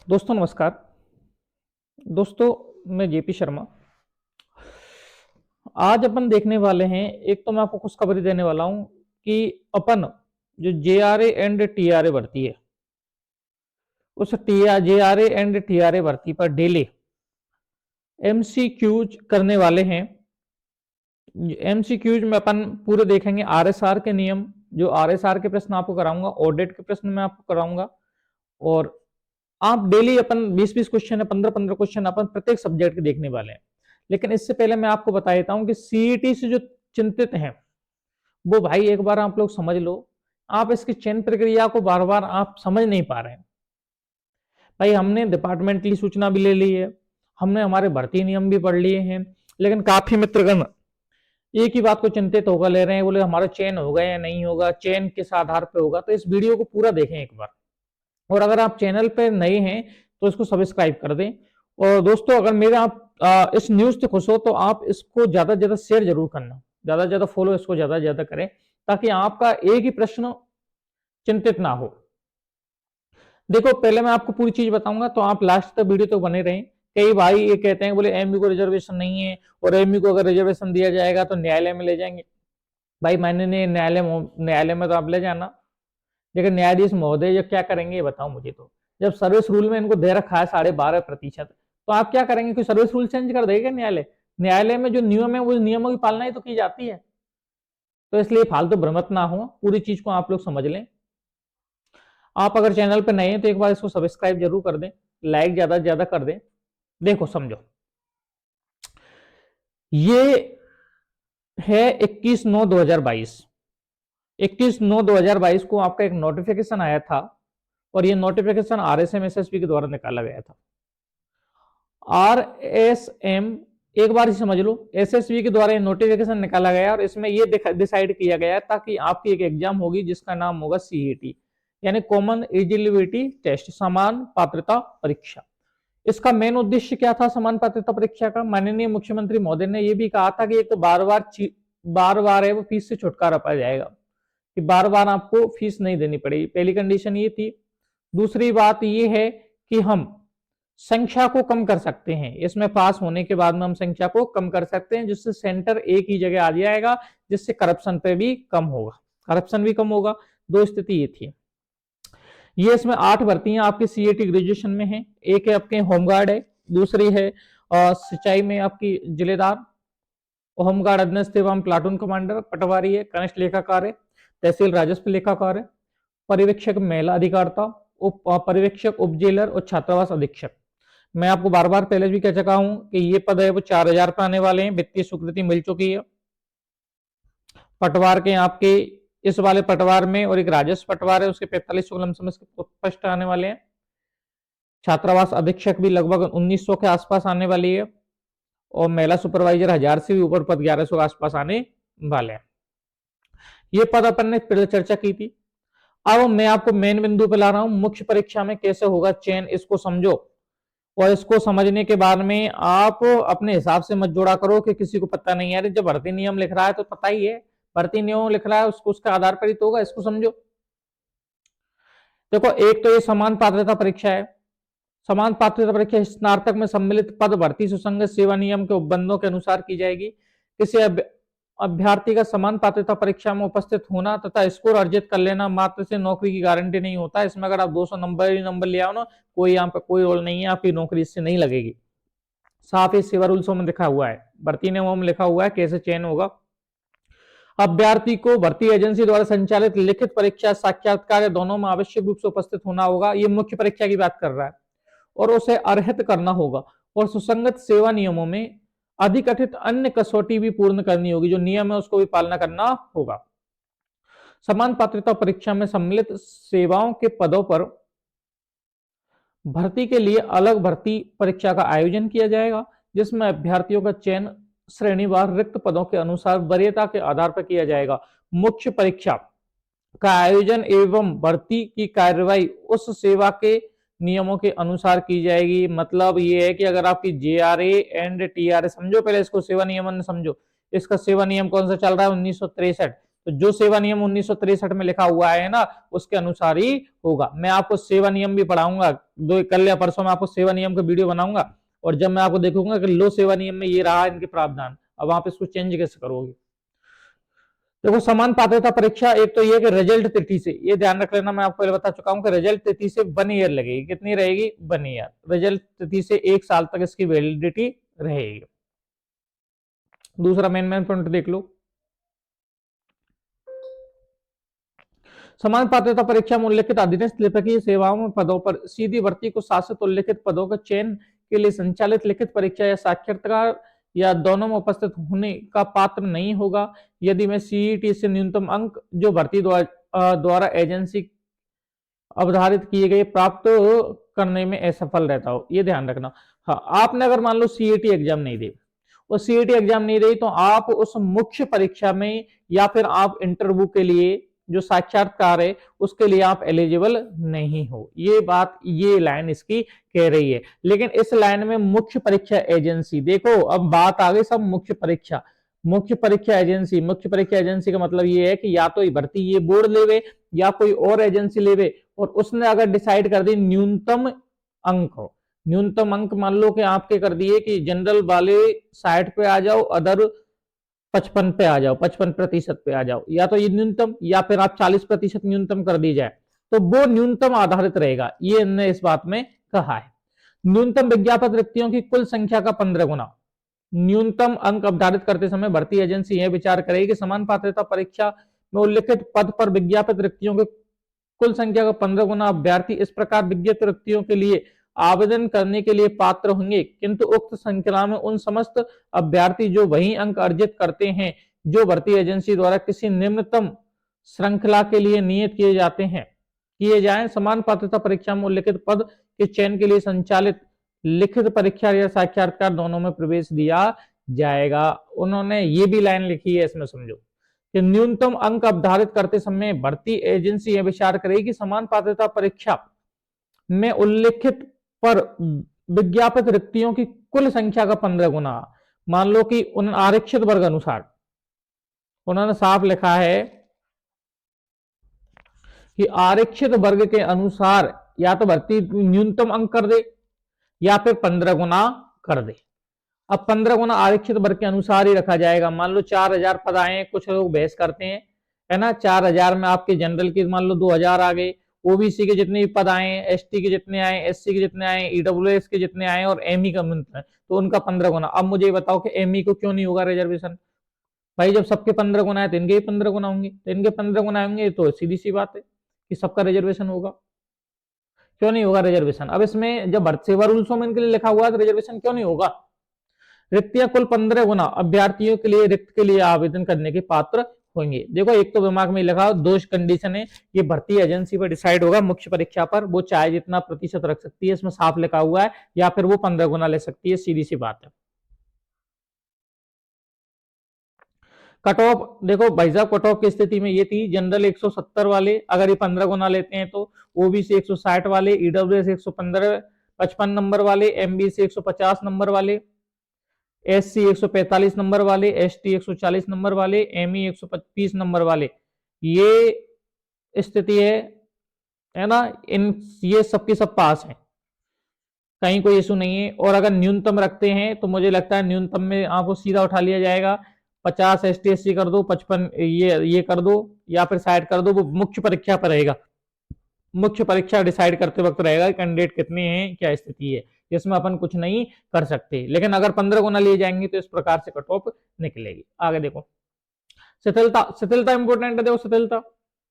दोस्तों नमस्कार। दोस्तों मैं जेपी शर्मा। आज अपन देखने वाले हैं, एक तो मैं आपको खुशखबरी देने वाला हूं कि अपन जो जेआरए एंड टीआरए भर्ती है, उस जेआरए एंड टीआरए भर्ती पर डेली एमसीक्यूज करने वाले हैं। एमसीक्यूज में अपन पूरे देखेंगे आरएसआर के नियम, जो आरएसआर के प्रश्न आपको कराऊंगा, ऑडिट के प्रश्न मैं आपको कराऊंगा। और आप डेली अपन 20-20 क्वेश्चन है, 15-15 क्वेश्चन अपन प्रत्येक सब्जेक्ट के देखने वाले हैं। लेकिन इससे पहले मैं आपको बता देता हूं कि सीईटी से जो चिंतित हैं वो भाई एक बार आप लोग समझ लो। आप इसकी चयन प्रक्रिया को बार बार आप समझ नहीं पा रहे हैं। भाई हमने डिपार्टमेंटली सूचना भी ले ली है, हमने हमारे भर्ती नियम भी पढ़ लिए हैं, लेकिन काफी मित्रगण एक ही बात को चिंतित होकर ले रहे हैं, बोले हमारा चयन होगा या नहीं होगा, चयन किस आधार पर होगा। तो इस वीडियो को पूरा देखें एक बार, और अगर आप चैनल पे नए हैं तो इसको सब्सक्राइब कर दें। और दोस्तों अगर मेरे आप इस न्यूज से खुश हो तो आप इसको ज्यादा से ज्यादा शेयर जरूर करना, ज्यादा से ज्यादा फॉलो इसको ज्यादा से ज्यादा करें, ताकि आपका एक ही प्रश्न चिंतित ना हो। देखो पहले मैं आपको पूरी चीज बताऊंगा, तो आप लास्ट तक वीडियो तो बने रहें। कई भाई ये कहते हैं बोले एमयू को रिजर्वेशन नहीं है, और एमयू को अगर रिजर्वेशन दिया जाएगा तो न्यायालय में ले जाएंगे। भाई मैंने न्यायालय में तो आप ले जाना, लेकिन न्यायाधीश महोदय जब क्या करेंगे ये बताओ मुझे। तो जब सर्विस रूल में इनको दे रखा है 12.5%, तो आप क्या करेंगे? कोई सर्विस रूल चेंज कर देगा न्यायालय? न्यायालय में जो नियम है वो नियमों की पालना ही तो की जाती है। तो इसलिए फालतू भ्रमित ना हो, पूरी चीज को आप लोग समझ लें। आप अगर चैनल पर नए हैं तो एक बार इसको सब्सक्राइब जरूर कर दें, लाइक ज्यादा से ज्यादा कर दें। देखो समझो, ये है 21/9/2022। 21/9/2022 को आपका एक नोटिफिकेशन आया था, और ये नोटिफिकेशन आरएसएम-एसएसबी के द्वारा निकाला गया था। आरएसएम एक बार ही समझ लो, एसएसबी के द्वारा ये नोटिफिकेशन निकाला गया, और इसमें ये डिसाइड किया गया ताकि आपकी एक एग्जाम होगी जिसका नाम होगा सीईटी, यानी कॉमन एलिजिबिलिटी टेस्ट, समान पात्रता परीक्षा। इसका मेन उद्देश्य क्या था समान पात्रता परीक्षा का? माननीय मुख्यमंत्री महोदय ने यह भी कहा था कि एक तो बार बार है वो फीस से छुटकारा पा जाएगा, कि बार बार आपको फीस नहीं देनी पड़ेगी। पहली कंडीशन ये थी। दूसरी बात ये है कि हम संख्या को कम कर सकते हैं, इसमें पास होने के बाद में हम संख्या को कम कर सकते हैं, जिससे सेंटर एक ही जगह आ जाएगा, जिससे करप्शन पे भी कम होगा, करप्शन भी कम होगा। दो स्थिति ये थी। ये इसमें 8 भर्तियां आपकी सीएटी ग्रेजुएशन में है। एक है आपके होमगार्ड है, दूसरी है सिंचाई में आपकी जिलेदार, होमगार्ड अधीनस्थ एवं प्लाटून कमांडर, पटवारी है, कनिष्ठ लेखाकार है, तहसील राजस्व लेखाकार है, पर्यवेक्षक महिला अधिकारिता, उप पर्यवेक्षक उप जेलर और छात्रावास अधीक्षक। मैं आपको बार बार पहले भी कह चुका हूं कि ये पद है वो 4000 पे आने वाले हैं, वित्तीय स्वीकृति मिल चुकी है। पटवार के आपके इस वाले पटवार में, और एक राजस्व पटवार है उसके 4500 लमसम पोस्ट आने वाले हैं। छात्रावास अधीक्षक भी लगभग 1900 के आसपास आने वाली है, और महिला सुपरवाइजर 1000 से भी ऊपर पद 1100 के आसपास आने वाले हैं। ये पद अपन ने पहले चर्चा की थी। अब मैं आपको मेन बिंदु पे ला रहा हूं, मुख्य परीक्षा में कैसे होगा चयन, इसको समझो। और इसको समझने के बाद में आप अपने हिसाब से मत जोड़ा करो कि किसी को पता नहीं है। जब भर्ती नियम लिख रहा है तो पता ही है, भर्ती नियम लिख रहा है उसको, उसके आधार पर ही तो होगा, इसको समझो। देखो एक तो ये समान पात्रता परीक्षा है। समान पात्रता परीक्षा स्नातक में सम्मिलित पद भर्ती सुसंगत सेवा नियम के उपबंधों के अनुसार की जाएगी। किसी अभ्यर्थी का समान पात्रता परीक्षा में उपस्थित होना तथा स्कोर अर्जित कर लेना मात्र से नौकरी की गारंटी नहीं होता। इसमें अगर आप 200 नंबर ले आओ ना, कोई यहाँ पे कोई रोल नहीं है, आपकी नौकरी इससे नहीं लगेगी। साफ ही सेवा रूल्सों में लिखा हुआ है, भर्ती नियमों में लिखा हुआ है कैसे चयन होगा। अभ्यर्थी को भर्ती एजेंसी द्वारा संचालित लिखित परीक्षा साक्षात्कार दोनों में आवश्यक रूप से उपस्थित होना होगा। ये मुख्य परीक्षा की बात कर रहा है, और उसे अर्हित करना होगा, और सुसंगत सेवा नियमों में अधिकथित अन्य कसौटी भी पूर्ण करनी होगी, जो नियम है उसको भी पालना करना होगा। समान पात्रता परीक्षा में सम्मिलित सेवाओं के पदों पर भर्ती के लिए अलग भर्ती परीक्षा का आयोजन किया जाएगा, जिसमें अभ्यर्थियों का चयन श्रेणीवार रिक्त पदों के अनुसार वरीयता के आधार पर किया जाएगा। मुख्य परीक्षा का आयोजन एवं भर्ती की कार्यवाही उस सेवा के नियमों के अनुसार की जाएगी। मतलब ये है कि अगर आपकी जेआरए एंड टीआरए, समझो पहले इसको सेवा नियमन समझो। इसका सेवा नियम कौन सा चल रहा है? 1963। तो जो सेवा नियम 1963 में लिखा हुआ है ना, उसके अनुसार ही होगा। मैं आपको सेवा नियम भी पढ़ाऊंगा, दो कल या परसों में आपको सेवा नियम का वीडियो बनाऊंगा, और जब मैं आपको देखूंगा कि लो सेवा नियम में ये रहा इनके प्रावधान, अब आप इसको चेंज कैसे करोगे। देखो समान पात्रता परीक्षा, एक तो ये कि रिजल्ट तिथि से, ये ध्यान रख लेना, मैं आपको पहले बता चुका हूं कि रिजल्ट तिथि से 1 ईयर लगेगी। कितनी रहेगी? 1 ईयर। रिजल्ट तिथि से 1 साल तक इसकी वैलिडिटी रहेगी। दूसरा मेन पॉइंट देख लो, समान पात्रता परीक्षा में उल्लेखित अधीनस्थ लिपिकीय सेवाओं में पदों पर सीधी भर्ती को शासित उल्लेखित पदों का चयन के लिए संचालित लिखित परीक्षा या साक्षात्कार या दोनों में उपस्थित होने का पात्र नहीं होगा यदि मैं सीईटी से न्यूनतम अंक जो भर्ती द्वारा एजेंसी अवधारित किए गए प्राप्त करने में असफल रहता हो। ये ध्यान रखना। हाँ, आपने अगर मान लो सीईटी एग्जाम नहीं दी, और सीईटी एग्जाम नहीं दी, तो आप उस मुख्य परीक्षा में या फिर आप इंटरव्यू के लिए जो साक्षात्कार है उसके लिए आप एलिजिबल नहीं हो। ये बात, ये लाइन इसकी कह रही है। लेकिन इस लाइन में मुख्य परीक्षा एजेंसी, देखो अब बात आ गई सब मुख्य परीक्षा, मुख्य परीक्षा एजेंसी। मुख्य परीक्षा एजेंसी का मतलब ये है कि या तो भर्ती ये बोर्ड लेवे या कोई और एजेंसी लेवे, और उसने अगर डिसाइड कर दी न्यूनतम अंक हो, न्यूनतम अंक मान लो कि आपके कर दिए कि जनरल वाले 60 पे आ जाओ, अदर 55 पे आ जाओ, 55% पे आ जाओ, या तो ये न्यूनतम या फिर आप 40% न्यूनतम कर दी जाए, तो वो न्यूनतम आधारित रहेगा। ये इन्होंने इस बात में कहा है। न्यूनतम विज्ञापित रिक्तियों की कुल संख्या का 15 गुना। न्यूनतम अंक अवधारित करते समय भर्ती एजेंसी यह विचार करेगी कि समान पात्रता परीक्षा में उल्लेखित पद पर विज्ञापित रिक्तियों की कुल संख्या का 15 गुना अभ्यर्थी इस प्रकार विज्ञापित रिक्तियों के लिए आवेदन करने के लिए पात्र होंगे, किंतु उक्त श्रृंखला में उन समस्त अभ्यर्थी जो वही अंक अर्जित करते हैं जो भर्ती एजेंसी द्वारा किसी निम्नतम श्रृंखला के लिए नियत किए जाते हैं किए जाएं, समान पात्रता परीक्षा में उल्लेखित पद के चयन के लिए संचालित लिखित परीक्षा या साक्षात्कार दोनों में प्रवेश दिया जाएगा। उन्होंने ये भी लाइन लिखी है, इसमें समझो कि न्यूनतम अंक अवधारित करते समय भर्ती एजेंसी यह विचार करेगी कि समान पात्रता परीक्षा में उल्लेखित पर विज्ञापित रिक्तियों की कुल संख्या का 15 गुना। मान लो कि उन आरक्षित वर्ग अनुसार उन्होंने साफ लिखा है कि आरक्षित वर्ग के अनुसार या तो भर्ती न्यूनतम अंक कर दे या फिर 15 गुना कर दे। अब 15 गुना आरक्षित वर्ग के अनुसार ही रखा जाएगा। मान लो 4000 पद आए, कुछ लोग बहस करते हैं, है ना, 4000 में आपके जनरल के मान लो 2000 आ गए, ओबीसी के जितने भी पद आए, एसटी के जितने आए, एससी के जितने आए, ईडब्ल्यूएस के जितने आए, और एमई का मिलता है तो उनका 15 गुना। अब मुझे बताओ कि एमई को क्यों नहीं होगा रिजर्वेशन? भाई जब सबके 15 गुना है तो इनके भी 15 गुना होंगे, तो इनके 15 गुना होंगे तो सीधी सी बात है कि सबका रिजर्वेशन होगा। क्यों नहीं होगा रिजर्वेशन? अब इसमें जब भर्ती सेवा रूल्सों में इनके लिए लिखा हुआ है तो रिजर्वेशन क्यों नहीं होगा? रिक्तियां कुल 15 गुना अभ्यर्थियों के लिए रिक्त के लिए आवेदन करने के पात्र होंगे। देखो एक तो दिमाग में लगा, दो कंडीशन है, ये भर्ती एजेंसी पर डिसाइड होगा मुख्य परीक्षा पर, वो चाहे जितना प्रतिशत रख सकती है, इसमें साफ लिखा हुआ है, या फिर वो 15 गुना ले सकती है, सीधी सी बात है। कट ऑफ देखो भाई साहब, कट ऑफ की स्थिति में ये थी, जनरल 170 वाले अगर ये 15 गुना लेते हैं तो ओबीसी 160 वाले, ईडब्ल्यूएस 155 नंबर वाले, एमबीसी 150 नंबर वाले, एससी 145 नंबर वाले, एसटी 140 नंबर वाले, एमई 125 नंबर वाले, ये स्थिति है ना। इन ये सबके सब पास है, कहीं कोई इशू नहीं है। और अगर न्यूनतम रखते हैं तो मुझे लगता है न्यूनतम में आपको सीधा उठा लिया जाएगा, 50 एसटी एससी कर दो, 55 ये कर दो, या फिर 60 कर दो, वो मुख्य परीक्षा पर रहेगा। मुख्य परीक्षा डिसाइड करते वक्त रहेगा कैंडिडेट कितने हैं, क्या स्थिति है, इसमें अपन कुछ नहीं कर सकते। लेकिन अगर 15 गुना लिए जाएंगे तो इस प्रकार से कट ऑफ निकलेगी। आगे देखो, शिथिलता, शिथिलता इंपोर्टेंट है। देखो शिथिलता,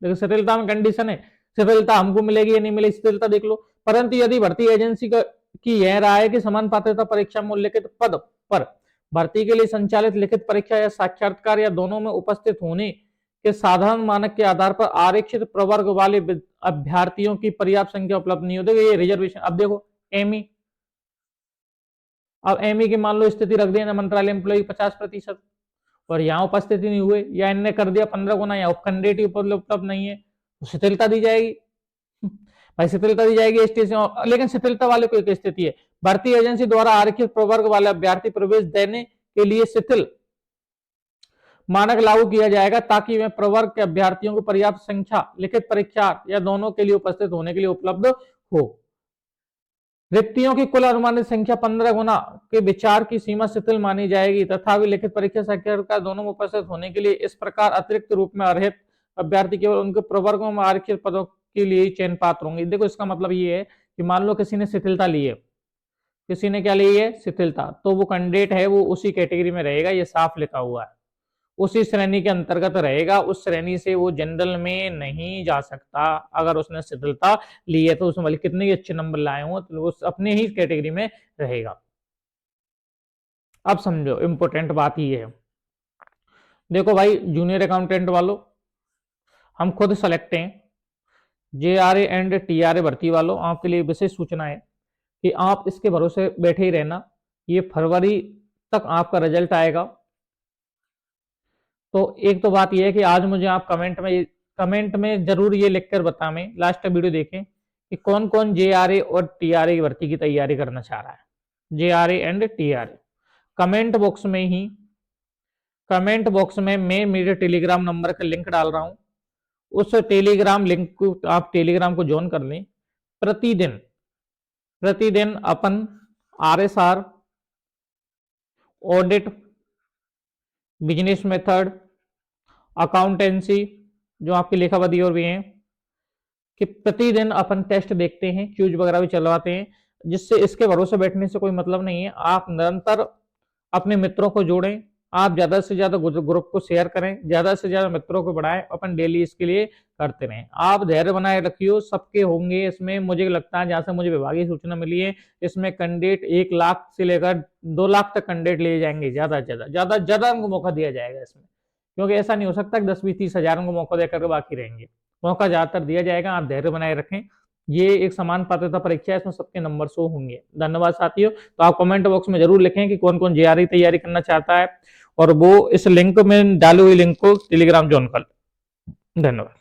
देखो शिथिलता में कंडीशन है, शिथिलता हमको मिलेगी या नहीं मिलेगी, शिथिलता देख लो। परंतु यदि भर्ती एजेंसी की यह राय है कि समान पात्रता परीक्षा में उल्लेखित पद पर भर्ती के लिए संचालित लिखित परीक्षा या साक्षात्कार या दोनों में उपस्थित होने के साधारण मानक के आधार पर आरक्षित प्रवर्ग वाले अभ्यर्थियों की पर्याप्त संख्या उपलब्ध नहीं होती, ये रिजर्वेशन। अब देखो एमई, अब एमई की मान लो स्थिति रख दिया मंत्रालय एम्प्लॉय 50%, और यहाँ उपस्थिति नहीं हुए या इनने कर दिया 15 गुना, या कैंडिडेट उपलब्ध नहीं है, तो शिथिलता दी जाएगी। भाई शिथिलता दी जाएगी स्टेशन। लेकिन शिथिलता वाले को एक स्थिति है, भर्ती एजेंसी द्वारा आरक्षित प्रवर्ग वाले अभ्यर्थी प्रवेश देने के लिए शिथिल मानक लागू किया जाएगा ताकि वह प्रवर्ग के अभ्यर्थियों को पर्याप्त संख्या लिखित परीक्षा या दोनों के लिए उपस्थित होने के लिए उपलब्ध हो। रिक्तियों की कुल अनुमानित संख्या 15 गुना के विचार की सीमा शिथिल मानी जाएगी तथा लिखित परीक्षा साक्षात्कार दोनों में उपस्थित होने के लिए इस प्रकार अतिरिक्त रूप में अर्हित अभ्यर्थी केवल उनके प्रवर्गों में आरक्षित पदों के लिए ही चयन पात्र होंगे। देखो इसका मतलब ये है कि मान लो किसी ने शिथिलता ली है, किसी ने क्या ली है, शिथिलता, तो वो कैंडिडेट है वो उसी कैटेगरी में रहेगा, ये साफ लिखा हुआ है, उसी श्रेणी के अंतर्गत रहेगा, उस श्रेणी से वो जनरल में नहीं जा सकता। अगर उसने शिथिलता ली है तो उसमें भले कितने ही अच्छे नंबर लाए हो तो वो अपने ही कैटेगरी में रहेगा। अब समझो इंपॉर्टेंट बात ये है, देखो भाई जूनियर अकाउंटेंट वालों, हम खुद सेलेक्ट हैं, JRA एंड TRA भर्ती वालों, आपके लिए विशेष सूचना है कि आप इसके भरोसे बैठे ही रहना, ये फरवरी तक आपका रिजल्ट आएगा। तो एक तो बात यह है कि आज मुझे आप कमेंट में जरूर ये लिखकर बताएं, लास्ट वीडियो देखें कि कौन कौन JRA और TRA की भर्ती की तैयारी करना चाह रहा है, JRA and TRA। Comment box में मैं मेरे टेलीग्राम नंबर का लिंक डाल रहा हूं, उस टेलीग्राम लिंक को आप टेलीग्राम को ज्वाइन कर लें। प्रतिदिन अपन RSR, audit, business method, accountancy जो आपकी लेखापदी और भी हैं कि प्रतिदिन अपन टेस्ट देखते हैं, क्यूज वगैरह भी चलवाते हैं, जिससे इसके भरोसे बैठने से कोई मतलब नहीं है। आप निरंतर अपने मित्रों को जोड़ें, आप ज्यादा से ज्यादा ग्रुप को शेयर करें, ज्यादा से ज्यादा मित्रों को बढ़ाएं, अपन डेली इसके लिए करते रहें। आप धैर्य बनाए रखियो, सबके होंगे इसमें। मुझे लगता है जहां से मुझे विभागीय सूचना मिली है इसमें कैंडिडेट 1 लाख से लेकर 2 लाख तक कैंडिडेट ले जाएंगे, ज्यादा उनको मौका दिया जाएगा इसमें, क्योंकि ऐसा नहीं हो सकता कि 10-20-30 हजार को मौका देकर बाकी रहेंगे, मौका ज्यादातर दिया जाएगा। आप धैर्य बनाए रखें, ये एक समान पात्रता परीक्षा है, इसमें सबके नंबर 100 होंगे। धन्यवाद साथियों। तो आप कमेंट बॉक्स में जरूर लिखें कि कौन कौन JRE तैयारी करना चाहता है और वो इस लिंक में डाली हुई लिंक को टेलीग्राम ज्वाइन कर। धन्यवाद।